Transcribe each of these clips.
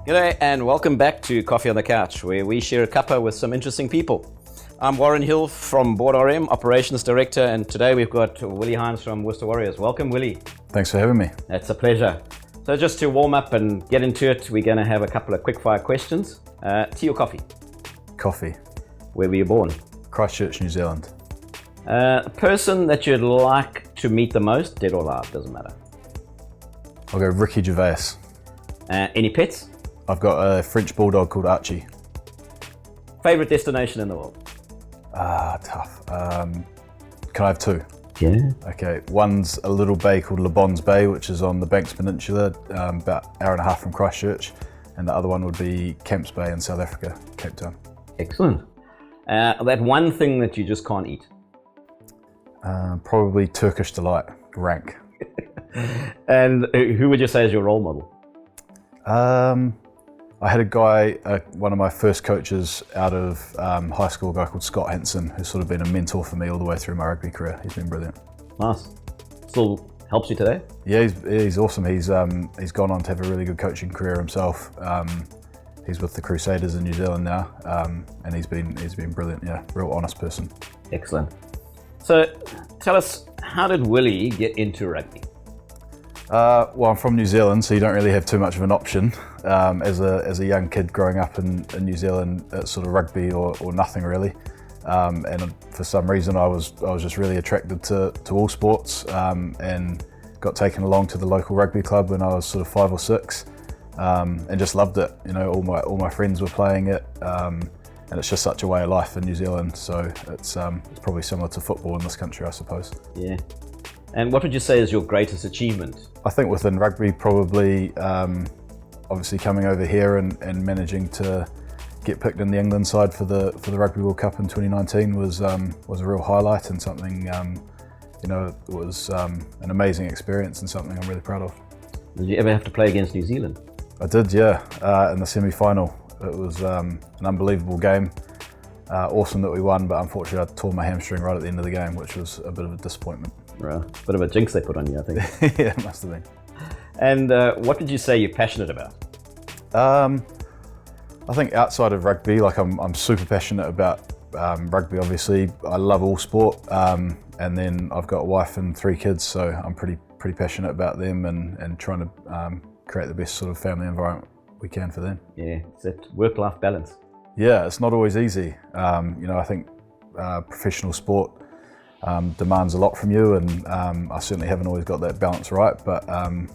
G'day and welcome back to Coffee on the Couch, where we share a cuppa with some interesting people. I'm Warren Hill from Boardrm, Operations Director, and today we've got Willi Heinz from Worcester Warriors. Welcome, Willi. Thanks for having me. It's a pleasure. So just to warm up and get into it, we're going to have a couple of quick-fire questions. Tea or coffee? Coffee. Where were you born? Christchurch, New Zealand. A person that you'd like to meet the most, dead or alive, doesn't matter. I'll go Ricky Gervais. Any pets? I've got a French bulldog called Archie. Favorite destination in the world? Tough. Can I have two? Yeah. Okay, one's a little bay called Le Bons Bay, which is on the Banks Peninsula, about an hour and a half from Christchurch, and the other one would be Camps Bay in South Africa, Cape Town. Excellent. That one thing that you just can't eat? Probably Turkish Delight, rank. And who would you say is your role model? I had a guy, one of my first coaches out of high school, a guy called Scott Henson, who's sort of been a mentor for me all the way through my rugby career. He's been brilliant. Nice. Still helps you today? Yeah, he's awesome. He's gone on to have a really good coaching career himself. He's with the Crusaders in New Zealand now, and he's been brilliant. Yeah, real honest person. Excellent. So tell us, how did Willi get into rugby? Well, I'm from New Zealand, so you don't really have too much of an option. As a young kid growing up in New Zealand, it's sort of rugby or nothing really. And for some reason, I was just really attracted to all sports, and got taken along to the local rugby club when I was sort of 5 or 6, and just loved it. You know, all my friends were playing it, and it's just such a way of life in New Zealand. So it's probably similar to football in this country, I suppose. Yeah. And what would you say is your greatest achievement? I think within rugby, probably obviously coming over here and managing to get picked in the England side for the Rugby World Cup in 2019 was a real highlight, and something was an amazing experience and something I'm really proud of. Did you ever have to play against New Zealand? I did, yeah, in the semi-final. It was an unbelievable game. Awesome that we won, but unfortunately I tore my hamstring right at the end of the game, which was a bit of a disappointment. Right. Bit of a jinx they put on you, I think. Yeah, it must have been. And what did you say you're passionate about? I think outside of rugby, like I'm super passionate about rugby, obviously. I love all sport, and then I've got a wife and 3 kids, so I'm pretty passionate about them and trying to create the best sort of family environment we can for them. Yeah, it's that work-life balance. Yeah, it's not always easy. I think professional sport demands a lot from you, and I certainly haven't always got that balance right, but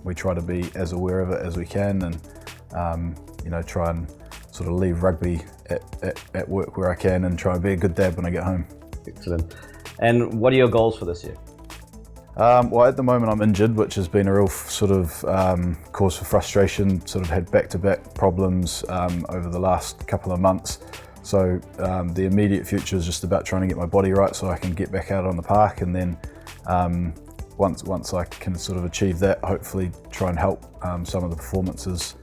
we try to be as aware of it as we can, and try and sort of leave rugby at work where I can and try and be a good dad when I get home. Excellent. And what are your goals for this year? Well, at the moment I'm injured, which has been a real sort of cause for frustration. Sort of had back-to-back problems over the last couple of months. So the immediate future is just about trying to get my body right so I can get back out on the park, and then once I can sort of achieve that, hopefully try and help some of the performances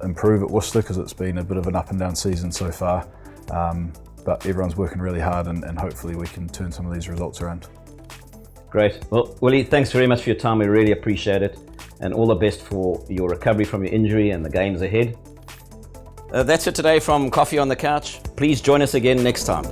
improve at Worcester, because it's been a bit of an up and down season so far. But everyone's working really hard, and hopefully we can turn some of these results around. Great. Well, Willi, thanks very much for your time. We really appreciate it, and all the best for your recovery from your injury and the games ahead. That's it today from Coffee on the Couch. Please join us again next time.